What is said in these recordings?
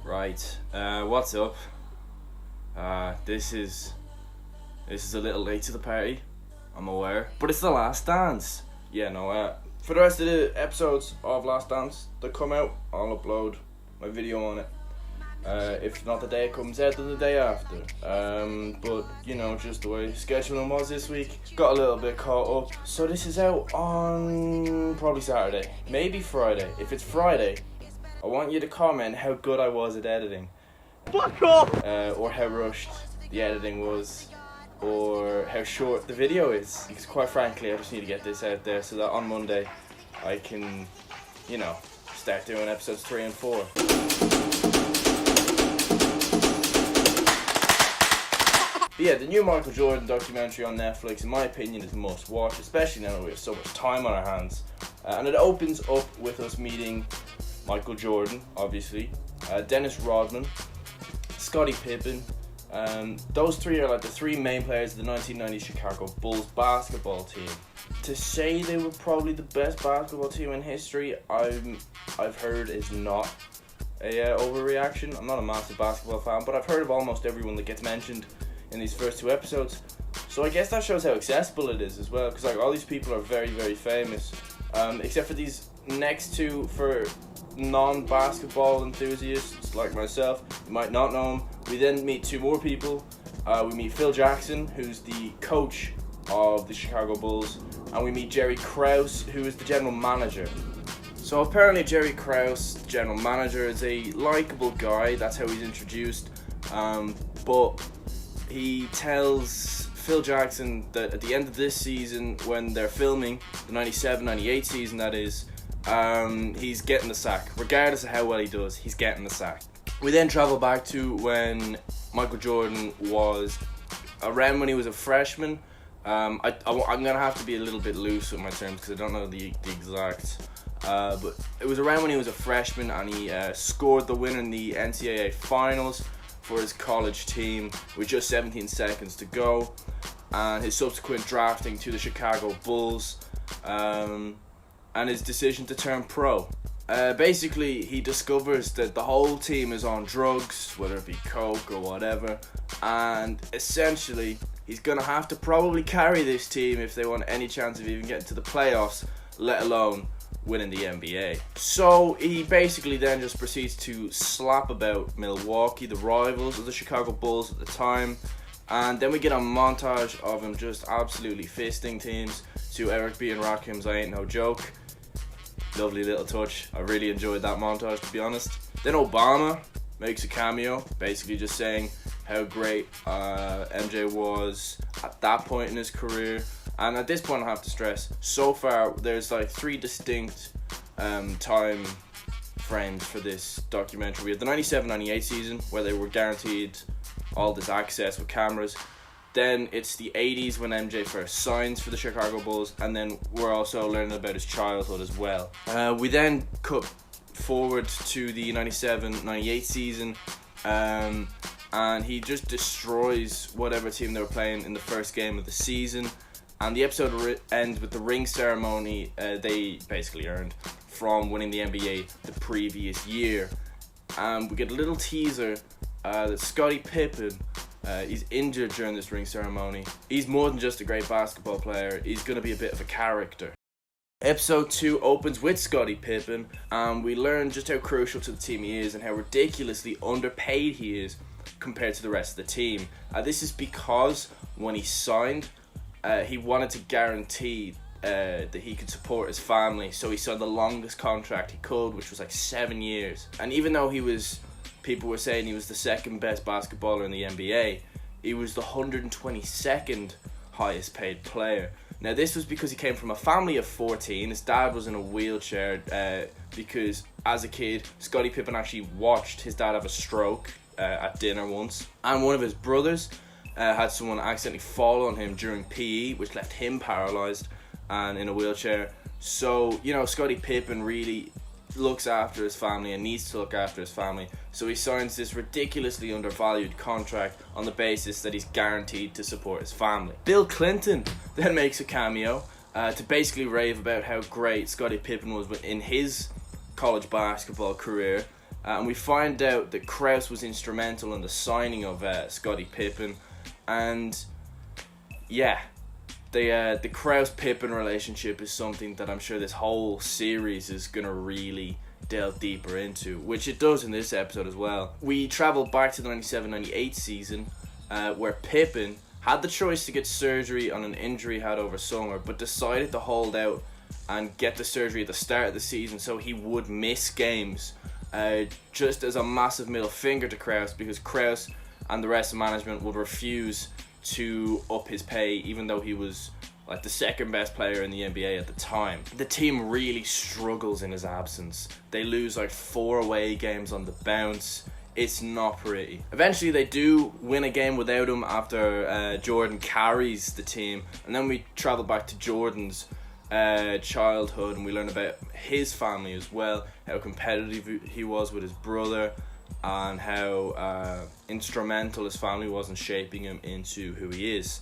Right. What's up? This is a little late to the party. I'm aware, but it's the Last Dance. Yeah, no. For the rest of the episodes of Last Dance that come out, I'll upload my video on it. If not the day it comes out, then the day after. But you know, just the way scheduling was this week, got a little bit caught up. So this is out on probably Saturday, maybe Friday. If it's Friday, I want you to comment how good I was at editing. Fuck off! Or how rushed the editing was, or how short the video is. Because quite frankly, I just need to get this out there so that on Monday I can, start doing episodes 3 and 4. But yeah, the new Michael Jordan documentary on Netflix, in my opinion, is a must watch, especially now that we have so much time on our hands. And it opens up with us meeting Michael Jordan, obviously, Dennis Rodman, Scottie Pippen. Those three are like the three main players of the 1990 Chicago Bulls basketball team. To say they were probably the best basketball team in history, I've heard is not a overreaction. I'm not a massive basketball fan, but I've heard of almost everyone that gets mentioned in these first two episodes. So I guess that shows how accessible it is as well, because like all these people are very, very famous, except for these next two. For non-basketball enthusiasts like myself, you might not know him. We then meet two more people. We meet Phil Jackson, who's the coach of the Chicago Bulls, and we meet Jerry Krause, who is the general manager. So apparently Jerry Krause, the general manager, is a likable guy. That's how he's introduced. But he tells Phil Jackson that at the end of this season, when they're filming the 97-98 season, that is, he's getting the sack. Regardless of how well he does, he's getting the sack. We then travel back to when Michael Jordan was around when he was a freshman. I'm going to have to be a little bit loose with my terms because I don't know the exact. But it was around when he was a freshman, and he scored the win in the NCAA finals for his college team with just 17 seconds to go, and his subsequent drafting to the Chicago Bulls, and his decision to turn pro. Basically, he discovers that the whole team is on drugs, whether it be coke or whatever, and essentially he's going to have to probably carry this team if they want any chance of even getting to the playoffs, let alone winning the NBA. So he basically then just proceeds to slap about Milwaukee, the rivals of the Chicago Bulls at the time, and then we get a montage of him just absolutely fisting teams to Eric B. and Rakim's I Ain't No Joke. Lovely little touch. I really enjoyed that montage, to be honest. Then Obama makes a cameo, basically just saying how great MJ was at that point in his career. And at this point I have to stress, so far there's like 3 distinct time frames for this documentary. We have the 97-98 season, where they were guaranteed all this access with cameras. Then it's the 80s when MJ first signs for the Chicago Bulls, and then we're also learning about his childhood as well. We then cut forward to the 97-98 season, and he just destroys whatever team they were playing in the first game of the season. And the episode ends with the ring ceremony they basically earned from winning the NBA the previous year. We get a little teaser that Scottie Pippen, he's injured during this ring ceremony. He's more than just a great basketball player, he's going to be a bit of a character. Episode 2 opens with Scottie Pippen, and we learn just how crucial to the team he is and how ridiculously underpaid he is compared to the rest of the team. This is because when he signed, he wanted to guarantee that he could support his family, so he signed the longest contract he could, which was like 7 years. And even though people were saying he was the second best basketballer in the NBA, he was the 122nd highest paid player. Now this was because he came from a family of 14. His dad was in a wheelchair because as a kid, Scottie Pippen actually watched his dad have a stroke at dinner once. And one of his brothers had someone accidentally fall on him during PE, which left him paralyzed and in a wheelchair. So, Scottie Pippen really looks after his family and needs to look after his family. So he signs this ridiculously undervalued contract on the basis that he's guaranteed to support his family. Bill Clinton then makes a cameo to basically rave about how great Scottie Pippen was in his college basketball career. And we find out that Krause was instrumental in the signing of Scottie Pippen. And yeah, the Krause-Pippen relationship is something that I'm sure this whole series is going to really delve deeper into, which it does in this episode as well. We travel back to the 97-98 season, where Pippen had the choice to get surgery on an injury he had over summer, but decided to hold out and get the surgery at the start of the season so he would miss games, just as a massive middle finger to Krause, because Krause and the rest of management would refuse to up his pay, even though he was like the second best player in the NBA at the time. The team really struggles in his absence. They lose like 4 away games on the bounce. It's not pretty. Eventually they do win a game without him after Jordan carries the team, and then we travel back to Jordan's childhood, and we learn about his family as well, how competitive he was with his brother, and how instrumental his family was in shaping him into who he is.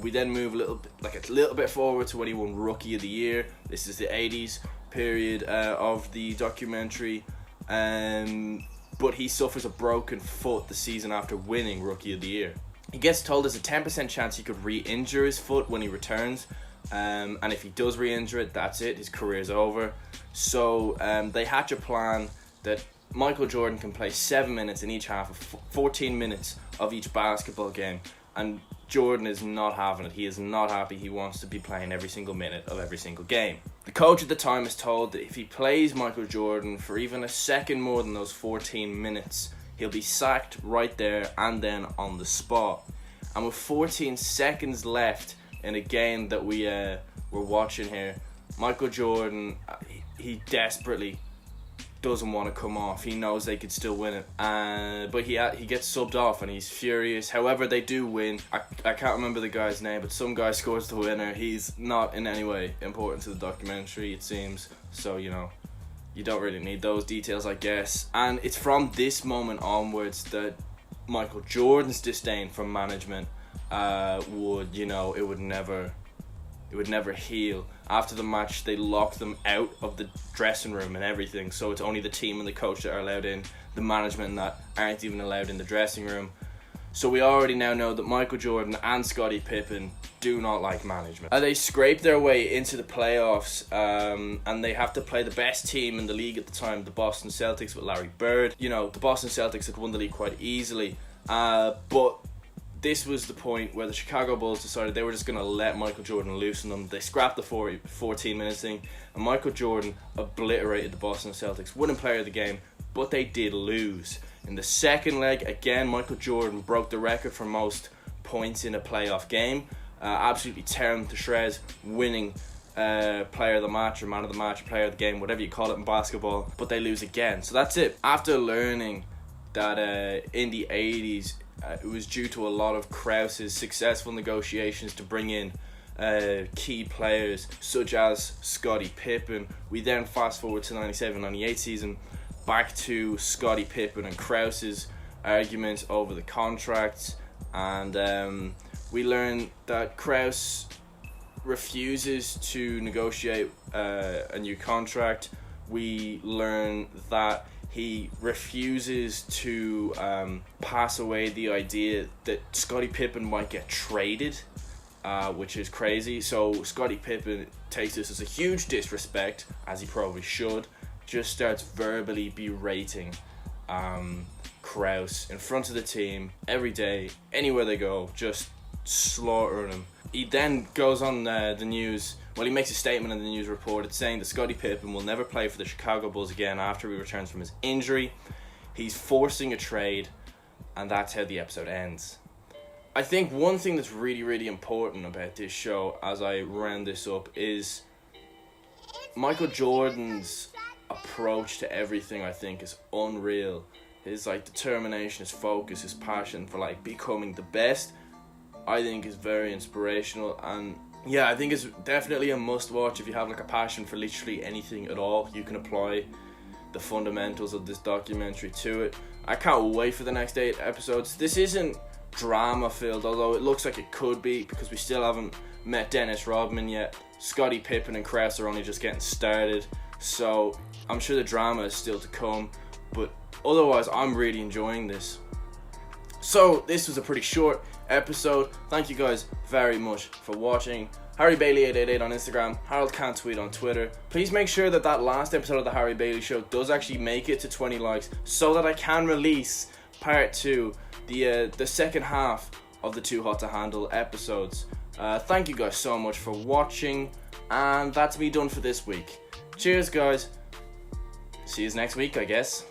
We then move a little bit forward to when he won Rookie of the Year. This is the 80s period of the documentary, but he suffers a broken foot the season after winning Rookie of the Year. He gets told there's a 10% chance he could re-injure his foot when he returns, and if he does re-injure it, that's it, his career's over. So they hatch a plan that Michael Jordan can play 7 minutes in each half of 14 minutes of each basketball game, and Jordan is not having it. He is not happy. He wants to be playing every single minute of every single game. The coach at the time is told that if he plays Michael Jordan for even a second more than those 14 minutes, he'll be sacked right there and then on the spot. And with 14 seconds left in a game that we're watching here, Michael Jordan, he desperately doesn't want to come off. He knows they could still win it, but he gets subbed off and he's furious. However, they do win. I can't remember the guy's name, but some guy scores the winner. He's not in any way important to the documentary, it seems, so you don't really need those details, I guess. And it's from this moment onwards that Michael Jordan's disdain for management would never heal. After the match, they lock them out of the dressing room and everything, so it's only the team and the coach that are allowed in. The management that aren't even allowed in the dressing room. So we already now know that Michael Jordan and Scottie Pippen do not like management. They scrape their way into the playoffs, and they have to play the best team in the league at the time, the Boston Celtics with Larry Bird. The Boston Celtics had won the league quite easily, but this was the point where the Chicago Bulls decided they were just going to let Michael Jordan loose on them. They scrapped the 14 minutes thing, and Michael Jordan obliterated the Boston Celtics, winning player of the game, but they did lose. In the second leg, again, Michael Jordan broke the record for most points in a playoff game, absolutely tearing them to shreds, winning player of the match or man of the match, player of the game, whatever you call it in basketball, but they lose again. So that's it. After learning that in the 80s, it was due to a lot of Krause's successful negotiations to bring in key players such as Scottie Pippen. We then fast forward to 97-98 season, back to Scottie Pippen and Krause's arguments over the contracts, and we learn that Krause refuses to negotiate a new contract. We learn that he refuses to pass away the idea that Scottie Pippen might get traded, which is crazy. So Scottie Pippen takes this as a huge disrespect, as he probably should, just starts verbally berating Krause in front of the team every day, anywhere they go, just slaughtering him. He then goes on the news. Well, he makes a statement in the news report. It's saying that Scottie Pippen will never play for the Chicago Bulls again after he returns from his injury. He's forcing a trade, and that's how the episode ends. I think one thing that's really, really important about this show, as I round this up, is Michael Jordan's approach to everything. I think is unreal. His determination, his focus, his passion for becoming the best, I think is very inspirational. And yeah, I think it's definitely a must watch if you have a passion for literally anything at all. You can apply the fundamentals of this documentary to it. I can't wait for the next 8 episodes. This isn't drama filled, although it looks like it could be, because we still haven't met Dennis Rodman yet. Scottie Pippen and Krause are only just getting started, so I'm sure the drama is still to come. but otherwise I'm really enjoying this. So this was a pretty short episode. Thank you guys very much for watching. Harry Bailey 888 on Instagram, Harold Can't Tweet on Twitter. Please make sure that last episode of the Harry Bailey Show does actually make it to 20 likes so that I can release part 2, the second half of the Too Hot to Handle episodes. Thank you guys so much for watching, and that's me done for this week. Cheers guys. See you next week, I guess.